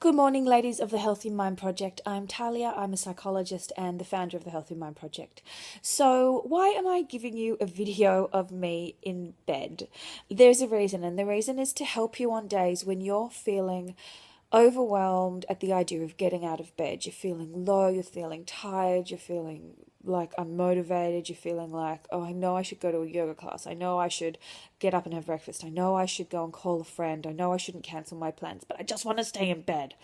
Good morning, ladies of the Healthy Mind Project. I'm Talia. I'm a psychologist and the founder of the Healthy Mind Project. So why am I giving you a video of me in bed? There's a reason, and the reason is to help you on days when you're feeling overwhelmed at the idea of getting out of bed. You're feeling low, you're feeling tired, you're feeling like unmotivated, you're feeling like, oh, I know I should go to a yoga class. I know I should get up and have breakfast. I know I should go and call a friend. I know I shouldn't cancel my plans, but I just want to stay in bed.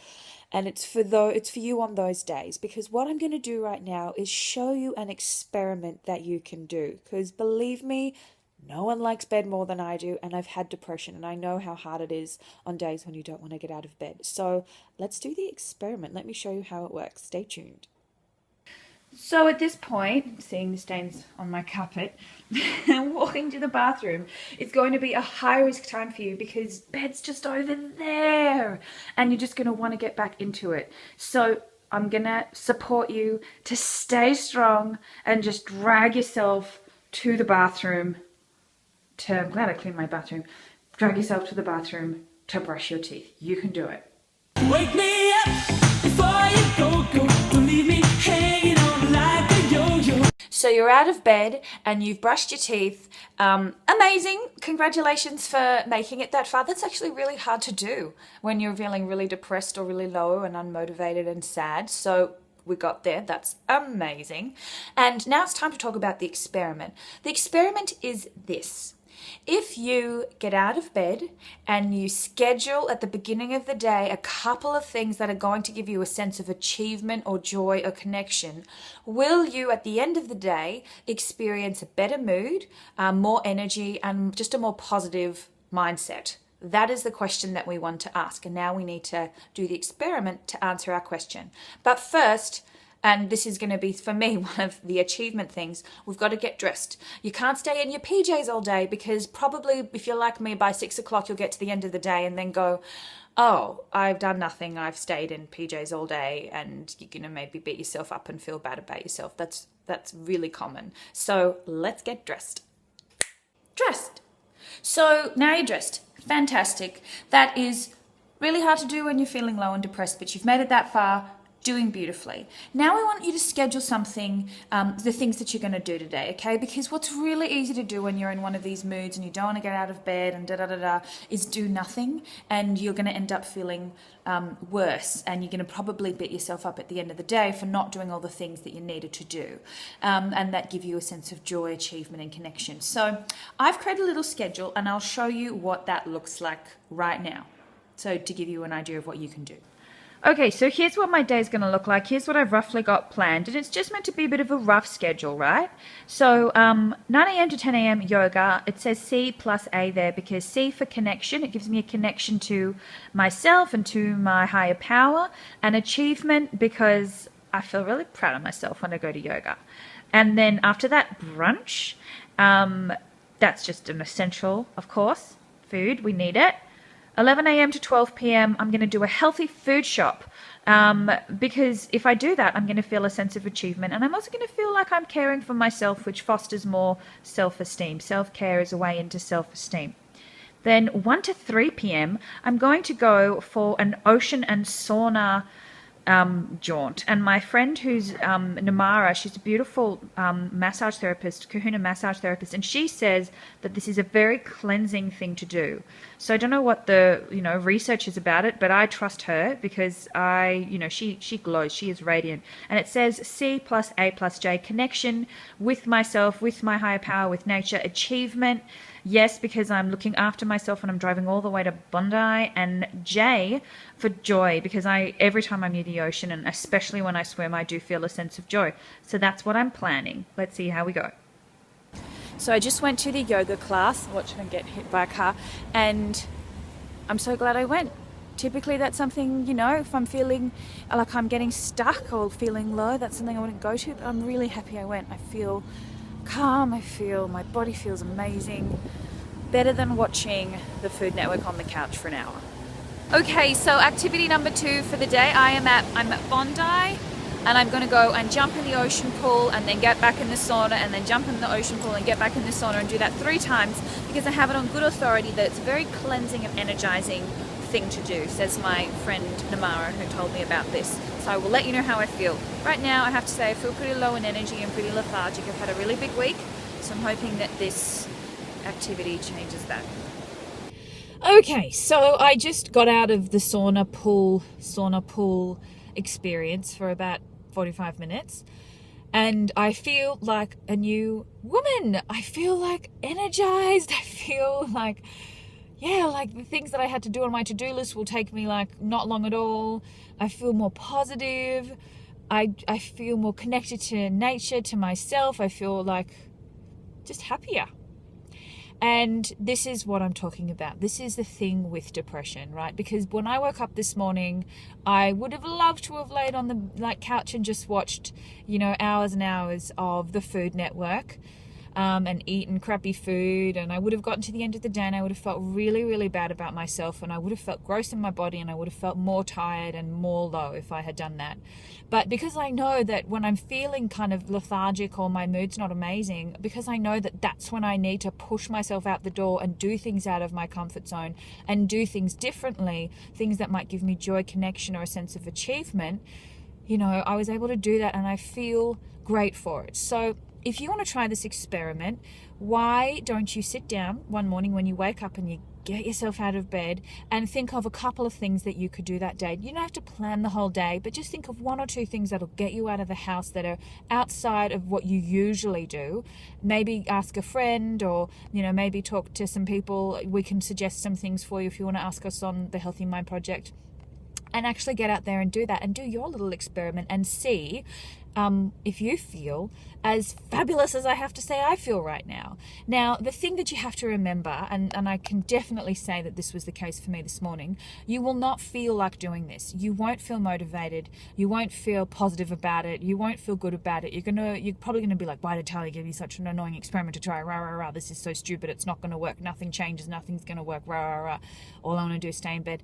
And it's for you on those days, because what I'm going to do right now is show you an experiment that you can do. Because believe me, no one likes bed more than I do, and I've had depression, and I know how hard it is on days when you don't want to get out of bed. So let's do the experiment. Let me show you how it works. Stay tuned. So at this point, seeing the stains on my carpet, and walking to the bathroom, it's going to be a high risk time for you because bed's just over there and you're just going to want to get back into it. So I'm going to support you to stay strong and just drag yourself to the bathroom I'm glad I cleaned my bathroom. Drag yourself to the bathroom to brush your teeth. You can do it. Wake me up before you go. Don't leave me hanging on like a yo-yo. So you're out of bed and you've brushed your teeth. Amazing. Congratulations for making it that far. That's actually really hard to do when you're feeling really depressed or really low and unmotivated and sad. So we got there. That's amazing. And now it's time to talk about the experiment. The experiment is this. If you get out of bed and you schedule at the beginning of the day a couple of things that are going to give you a sense of achievement or joy or connection, will you at the end of the day experience a better mood, more energy, and just a more positive mindset? That is the question that we want to ask. And now we need to do the experiment to answer our question. But first, and this is going to be, for me, one of the achievement things, we've got to get dressed. You can't stay in your PJs all day because probably if you're like me, by 6 o'clock, you'll get to the end of the day and then go, oh, I've done nothing. I've stayed in PJs all day, and you're going to maybe beat yourself up and feel bad about yourself. That's really common. So let's get dressed. Dressed. So now you're dressed. Fantastic. That is really hard to do when you're feeling low and depressed, but you've made it that far. Doing beautifully. Now I want you to schedule something, the things that you're going to do today, okay? Because what's really easy to do when you're in one of these moods and you don't want to get out of bed and is do nothing, and you're going to end up feeling worse, and you're going to probably beat yourself up at the end of the day for not doing all the things that you needed to do, and that give you a sense of joy, achievement, and connection. So I've created a little schedule, and I'll show you what that looks like right now, so to give you an idea of what you can do. Okay, so here's what my day is going to look like. Here's what I've roughly got planned. And it's just meant to be a bit of a rough schedule, right? So 9 a.m. to 10 a.m. yoga. It says C plus A there because C for connection. It gives me a connection to myself and to my higher power. And achievement because I feel really proud of myself when I go to yoga. And then after that, brunch. That's just an essential, of course. Food, we need it. 11 a.m. to 12 p.m. I'm going to do a healthy food shop because if I do that, I'm going to feel a sense of achievement, and I'm also going to feel like I'm caring for myself, which fosters more self-esteem. Self-care is a way into self-esteem. Then 1 to 3 p.m. I'm going to go for an ocean and sauna jaunt. And my friend who's Namara, she's a beautiful massage therapist, kahuna massage therapist, and she says that this is a very cleansing thing to do. So I don't know what the research is about it, but I trust her because she glows, she is radiant. And it says C plus A plus J, connection with myself, with my higher power, with nature, achievement. Yes, because I'm looking after myself and I'm driving all the way to Bondi. And J for joy, because every time I'm near the ocean, and especially when I swim, I do feel a sense of joy. So that's what I'm planning. Let's see how we go. So I just went to the yoga class, watching get hit by a car, and I'm so glad I went. Typically that's something, if I'm feeling like I'm getting stuck or feeling low, that's something I wouldn't go to, but I'm really happy I went. I feel calm, my body feels amazing. Better than watching the Food Network on the couch for an hour. Okay, so activity number 2 for the day, I'm at Bondi, and I'm going to go and jump in the ocean pool and then get back in the sauna and then jump in the ocean pool and get back in the sauna and do that 3 times because I have it on good authority that it's very cleansing and energizing thing to do, says my friend Namara, who told me about this. So I will let you know how I feel. Right now, I have to say I feel pretty low in energy and pretty lethargic. I've had a really big week, so I'm hoping that this activity changes that. Okay, so I just got out of the sauna pool experience for about 45 minutes. And I feel like a new woman. I feel like energized. I feel like, yeah, like the things that I had to do on my to-do list will take me like not long at all. I feel more positive. I feel more connected to nature, to myself. I feel like just happier. And this is what I'm talking about. This is the thing with depression, right? Because when I woke up this morning, I would have loved to have laid on the couch and just watched, hours and hours of the Food Network, and eaten crappy food. And I would have gotten to the end of the day and I would have felt really, really bad about myself, and I would have felt gross in my body, and I would have felt more tired and more low if I had done that. But because I know that when I'm feeling kind of lethargic or my mood's not amazing, because I know that that's when I need to push myself out the door and do things out of my comfort zone and do things differently, things that might give me joy, connection, or a sense of achievement, I was able to do that, and I feel great for it. So if you want to try this experiment, why don't you sit down one morning when you wake up and you get yourself out of bed and think of a couple of things that you could do that day. You don't have to plan the whole day, but just think of one or two things that'll get you out of the house that are outside of what you usually do. Maybe ask a friend, or maybe talk to some people. We can suggest some things for you if you want to ask us on the Healthy Mind Project. And actually get out there and do that and do your little experiment and see if you feel as fabulous as I have to say I feel right now. Now, the thing that you have to remember, and I can definitely say that this was the case for me this morning, you will not feel like doing this. You won't feel motivated. You won't feel positive about it. You won't feel good about it. You're probably going to be like, why did Talia give me such an annoying experiment to try? Rah, rah, rah. This is so stupid. It's not going to work. Nothing changes. Nothing's going to work. Rah, rah, rah. All I want to do is stay in bed.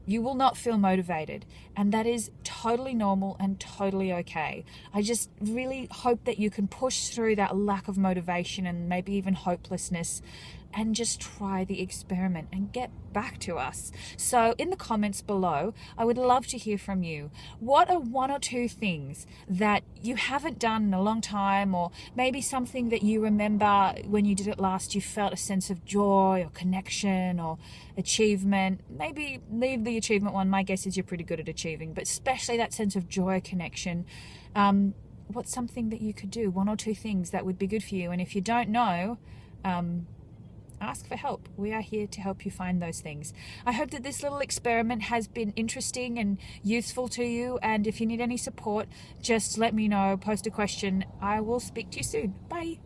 You will not feel motivated, and that is totally normal and totally okay. I just really hope that you can push through that lack of motivation and maybe even hopelessness and just try the experiment and get back to us. So in the comments below, I would love to hear from you. What are one or two things that you haven't done in a long time, or maybe something that you remember when you did it last, you felt a sense of joy or connection or achievement? Maybe leave the achievement one. My guess is you're pretty good at achieving, but especially that sense of joy, connection. What's something that you could do? One or two things that would be good for you. And if you don't know, ask for help. We are here to help you find those things. I hope that this little experiment has been interesting and useful to you. And if you need any support, just let me know, post a question. I will speak to you soon. Bye.